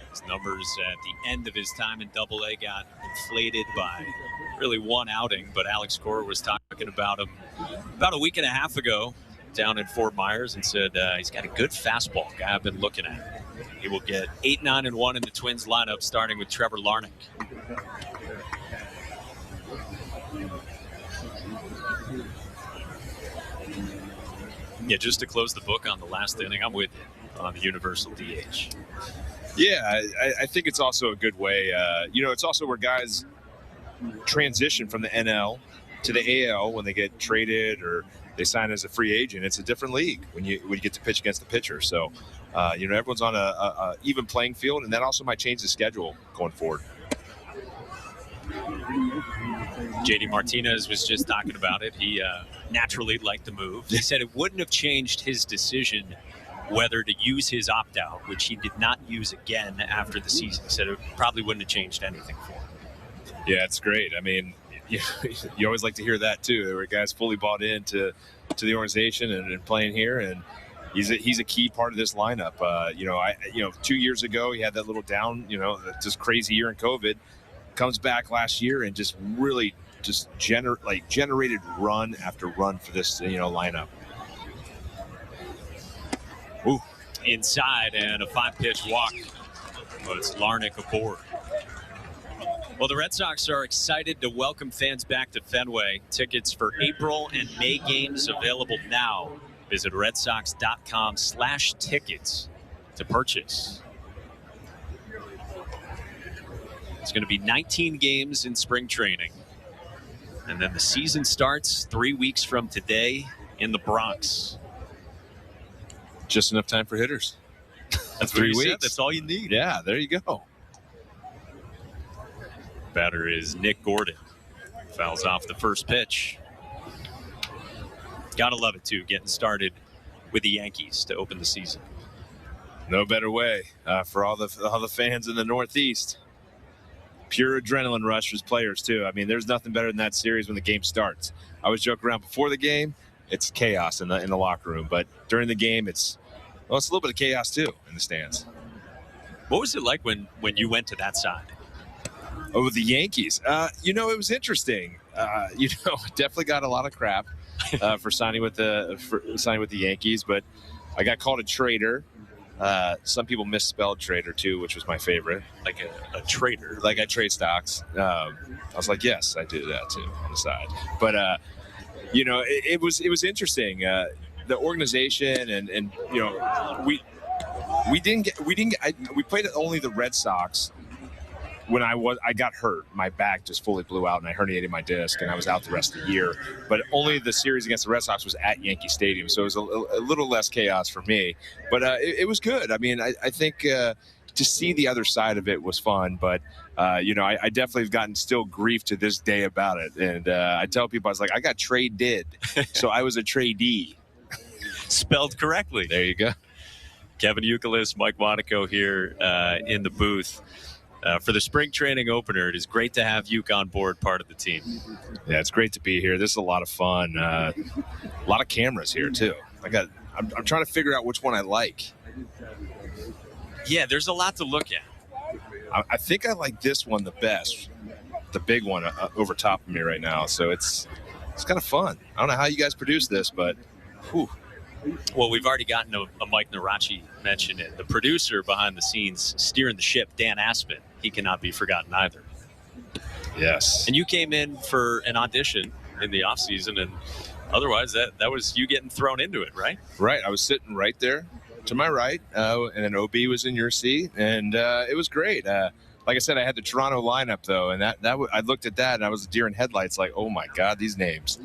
His numbers at the end of his time in Double-A got inflated by really one outing, but Alex Cora was talking about him about a week and a half ago down in Fort Myers and said he's got a good fastball, guy I've been looking at. He will get 8-9-1 in the Twins lineup, starting with Trevor Larnach. Yeah, just to close the book on the last inning, I'm with you on the universal DH. Yeah, I think it's also a good way. It's also where guys transition from the NL to the AL when they get traded or they sign as a free agent. It's a different league when you get to pitch against the pitcher. So, everyone's on a even playing field, and that also might change the schedule going forward. JD Martinez was just talking about it. He naturally liked the move. He said it wouldn't have changed his decision whether to use his opt-out, which he did not use again after the season. He said it probably wouldn't have changed anything for him. Yeah, it's great. I mean, you always like to hear that too, where guys fully bought into the organization and playing here, and he's a key part of this lineup. 2 years ago he had that little down, just crazy year in COVID. Comes back last year and just really just generated run after run for this lineup. Ooh, inside and a 5-pitch walk. But it's Larnach aboard. Well, the Red Sox are excited to welcome fans back to Fenway. Tickets for April and May games available now. Visit redsox.com/tickets to purchase. It's going to be 19 games in spring training. And then the season starts 3 weeks from today in the Bronx. Just enough time for hitters. That's 3 weeks. Said. That's all you need. Yeah, there you go. Batter is Nick Gordon. Fouls off the first pitch. Gotta love it, too, getting started with the Yankees to open the season. No better way for all the fans in the Northeast. Pure adrenaline rush for players, too. I mean, there's nothing better than that series when the game starts. I was joking around before the game. It's chaos in the locker room. But during the game, it's a little bit of chaos, too, in the stands. What was it like when you went to that side? Oh, the Yankees. It was interesting. Definitely got a lot of crap for signing with the Yankees. But I got called a traitor. Some people misspelled trader too, which was my favorite. Like a trader. Like I trade stocks. I was like, yes, I do that too on the side. But it was interesting. The organization and we played only the Red Sox. When I got hurt, my back just fully blew out and I herniated my disc and I was out the rest of the year. But only the series against the Red Sox was at Yankee Stadium, so it was a little less chaos for me. But it was good. I mean, I think to see the other side of it was fun. But I definitely have gotten still grief to this day about it. And I tell people, I was like, I got traded, so I was a tradee. Spelled correctly. There you go. Kevin Youkilis, Mike Monaco here in the booth. For the spring training opener, it is great to have Uke on board, part of the team. Yeah, it's great to be here. This is a lot of fun. A lot of cameras here, too. I'm trying to figure out which one I like. Yeah, there's a lot to look at. I think I like this one the best, the big one over top of me right now. So it's kind of fun. I don't know how you guys produce this, but whew. Well, we've already gotten a Mike Narachi mention it. The producer behind the scenes steering the ship, Dan Aspen, he cannot be forgotten either. Yes. And you came in for an audition in the offseason, and otherwise that was you getting thrown into it, right? Right. I was sitting right there to my right, and then OB was in your seat, and it was great. Like I said, I had the Toronto lineup, though, and I looked at that, and I was a deer in headlights like, oh, my God, these names.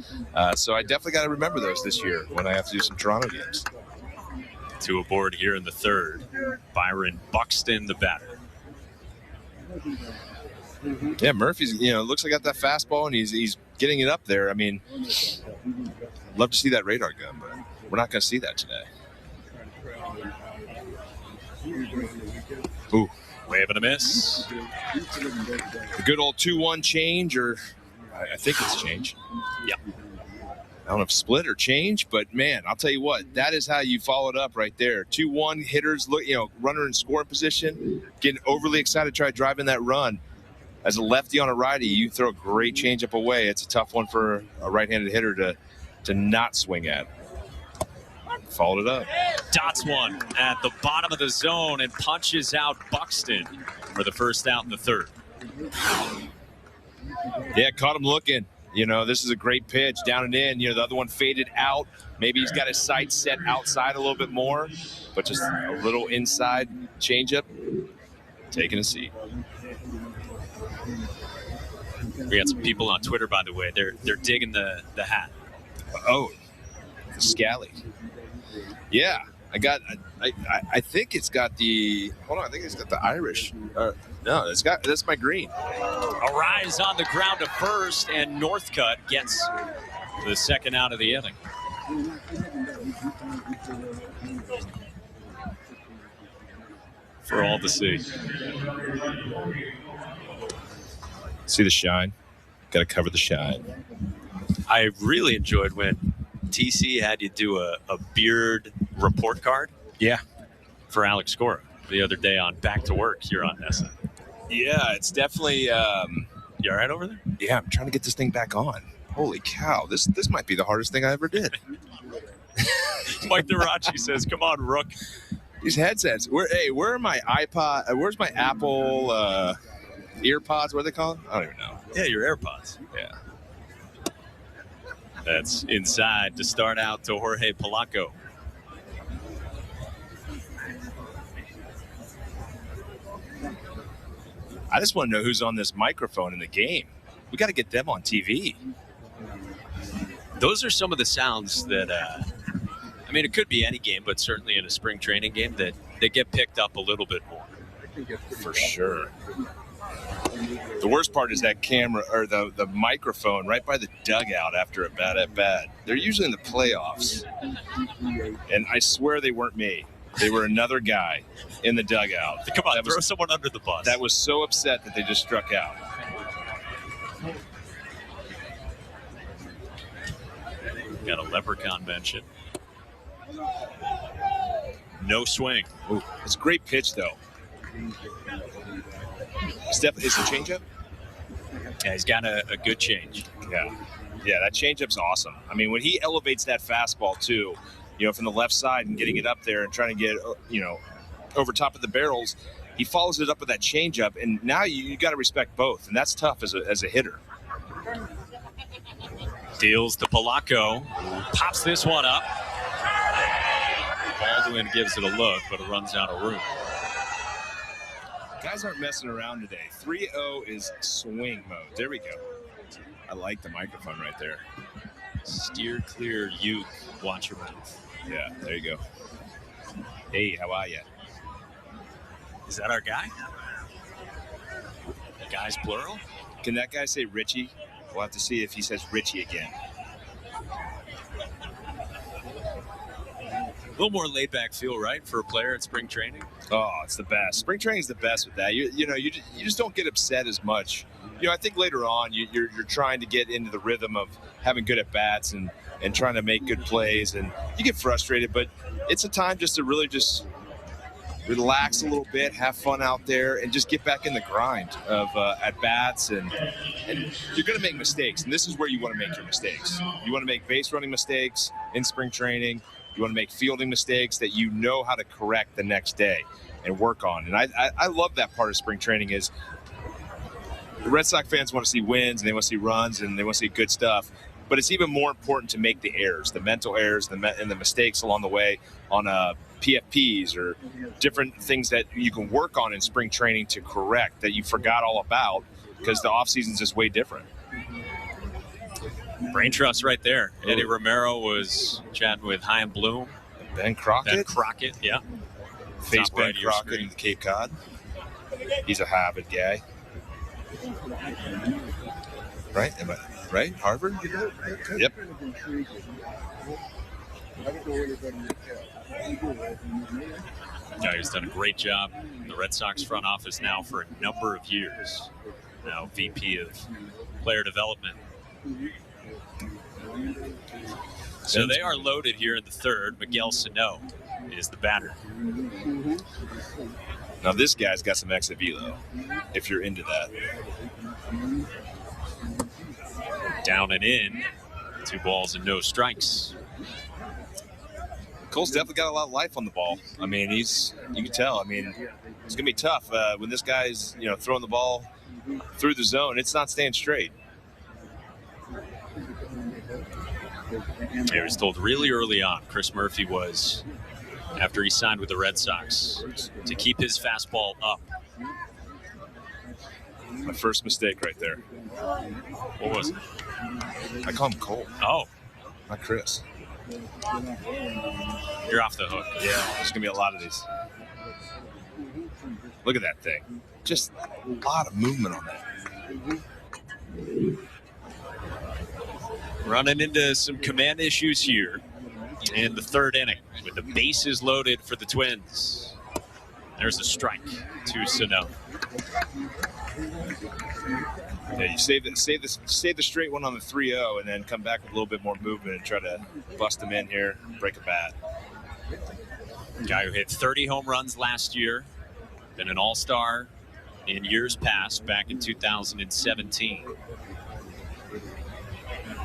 So I definitely got to remember those this year when I have to do some Toronto games. 2 aboard here in the third. Byron Buxton, the batter. Yeah, Murphy's, looks like got that fastball, and he's getting it up there. I mean, love to see that radar gun, but we're not going to see that today. Ooh. Wave and a miss. The good old 2-1 change, or I think it's change. Yep. don't know if split or change, but man, I'll tell you what, that is how you follow it up right there. 2-1 hitters, look, runner in scoring position, getting overly excited to try driving that run. As a lefty on a righty, you throw a great changeup away. It's a tough one for a right-handed hitter to not swing at. Followed it up. Dots one at the bottom of the zone and punches out Buxton for the first out in the third. Yeah, caught him looking. This is a great pitch, down and in. The other one faded out. Maybe he's got his sights set outside a little bit more, but just a little inside changeup, taking a seat. We got some people on Twitter, by the way. They're digging the hat. Oh, the Scally. Yeah, I think it's got the. Hold on, I think it's got the Irish. No, that's my green. A rise on the ground to first, and Northcutt gets the second out of the inning. For all to see. See the shine. Got to cover the shine. I really enjoyed when TC had you do a beard report card. Yeah. For Alex Cora the other day on Back to Work here on NESN. Yeah, it's definitely. You all right over there? Yeah, I'm trying to get this thing back on. Holy cow! This might be the hardest thing I ever did. Mike Narachi says, "Come on, Rook." These headsets. Where are my iPod? Where's my Apple earpods? What are they called? I don't even know. Yeah, your AirPods. Yeah. That's inside to start out to Jorge Polanco. I just want to know who's on this microphone in the game. We got to get them on TV. Those are some of the sounds that, it could be any game, but certainly in a spring training game that get picked up a little bit more. For sure. The worst part is that camera or the microphone right by the dugout after a bad at bat. They're usually in the playoffs. And I swear they weren't me. They were another guy in the dugout. Come on, throw someone under the bus. That was so upset that they just struck out. Got a leprechaun mention. No swing. Ooh, it's a great pitch, though. Is it a changeup? Yeah, he's got a good change. Yeah, that changeup's awesome. When he elevates that fastball, too, from the left side and getting it up there and trying to get, over top of the barrels, he follows it up with that changeup, and now you got to respect both, and that's tough as a hitter. Deals to Polanco, pops this one up. Baldwin gives it a look, but it runs out of room. Guys aren't messing around today. 3-0 is swing mode. There we go. I like the microphone right there. Steer clear, you watch your mouth. Yeah, there you go. Hey, how are you? Is that our guy? The guy's plural? Can that guy say Richie? We'll have to see if he says Richie again. A little more laid-back feel, right, for a player at spring training? Oh, it's the best. Spring training is the best with that. You just don't get upset as much. I think later on you're trying to get into the rhythm of having good at bats and trying to make good plays, and you get frustrated. But it's a time just to really just relax a little bit, have fun out there, and just get back in the grind of at bats. And you're going to make mistakes, and this is where you want to make your mistakes. You want to make base running mistakes in spring training. You want to make fielding mistakes that you know how to correct the next day and work on. And I love that part of spring training is the Red Sox fans want to see wins, and they want to see runs, and they want to see good stuff. But it's even more important to make the errors, the mental errors, and the mistakes along the way on PFPs or different things that you can work on in spring training to correct that you forgot all about because the offseason is just way different. Brain trust right there. Eddie Romero was chatting with Chaim Bloom. Ben Crockett, yeah. Face Ben right Crockett in Cape Cod. He's a Harvard guy. Right? Am I right? Harvard? Yep. Yeah, he's done a great job in the Red Sox front office now for a number of years. Now VP of Player Development. So they are loaded here in the third. Miguel Sano is the batter. Now this guy's got some exit velo, if you're into that. Down and in. 2 balls and no strikes. Cole's definitely got a lot of life on the ball. I mean, you can tell. I mean, it's gonna be tough when this guy's throwing the ball through the zone. It's not staying straight. I was told really early on, Chris Murphy was, after he signed with the Red Sox, to keep his fastball up. My first mistake right there. What was it? I call him Cole. Oh, Not Chris. you're off the hook. Yeah, there's gonna be a lot of these. Look at that thing. Just a lot of movement on that. Running into some command issues here in the third inning with the bases loaded for the Twins. There's a strike to Sano. Yeah, you save the straight one on the 3-0 and then come back with a little bit more movement and try to bust them in here, break a bat. Guy who hit 30 home runs last year, been an all-star in years past, back in 2017.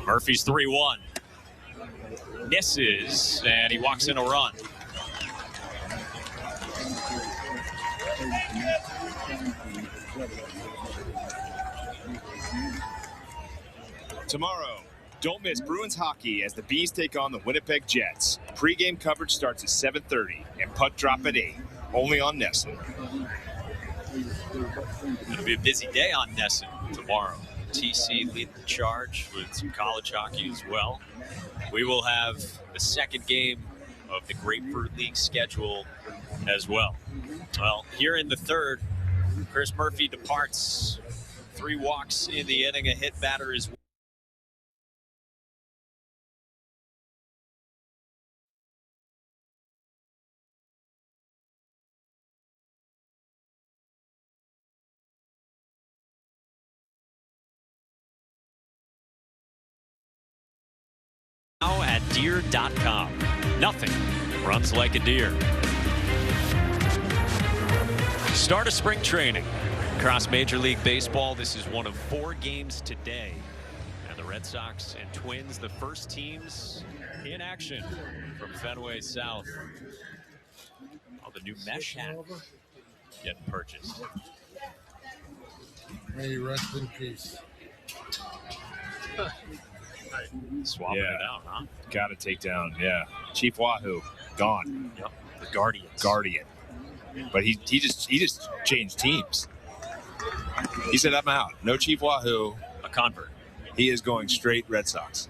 Murphy's 3-1. Misses, and he walks in a run. Tomorrow, don't miss Bruins hockey as the Bees take on the Winnipeg Jets. Pre-game coverage starts at 7:30 and puck drop at 8, only on NESN. It'll be a busy day on NESN tomorrow. TC leading the charge with some college hockey as well. We will have the second game of the Grapefruit League schedule as well. Well, here in the third, Chris Murphy departs. 3 walks in the inning, a hit batter is now at deer.com. Nothing runs like a deer. Start of spring training across Major League Baseball. This is one of 4 games today. And the Red Sox and Twins, the first teams in action from Fenway South. Oh, the new mesh hat getting purchased. May you rest in peace. Swapping it out, huh? Got to take down, yeah. Chief Wahoo, gone. Yep. The Guardians. Guardian. But he just changed teams. He said, I'm out. No Chief Wahoo. A convert. He is going straight Red Sox.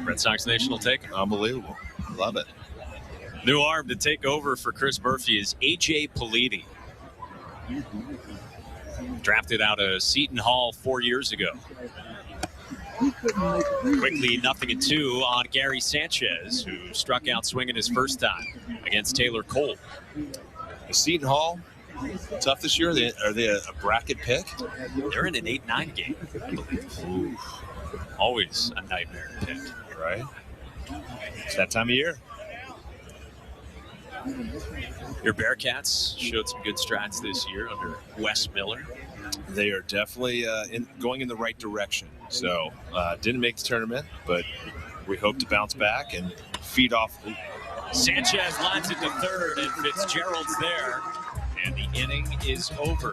Red Sox Nation will take him. Unbelievable. Love it. New arm to take over for Chris Murphy is A.J. Politi. Drafted out of Seton Hall 4 years ago. Quickly 0-2 on Gary Sanchez, who struck out swinging his first time against Taylor Cole. Is Seton Hall tough this year? Are they a bracket pick? They're in an 8-9 game, I believe. Ooh. Always a nightmare to pick. Right? It's that time of year. Your Bearcats showed some good strides this year under Wes Miller. They are definitely going in the right direction. So didn't make the tournament, but we hope to bounce back and feed off. Sanchez lines it to third, and Fitzgerald's there, and the inning is over.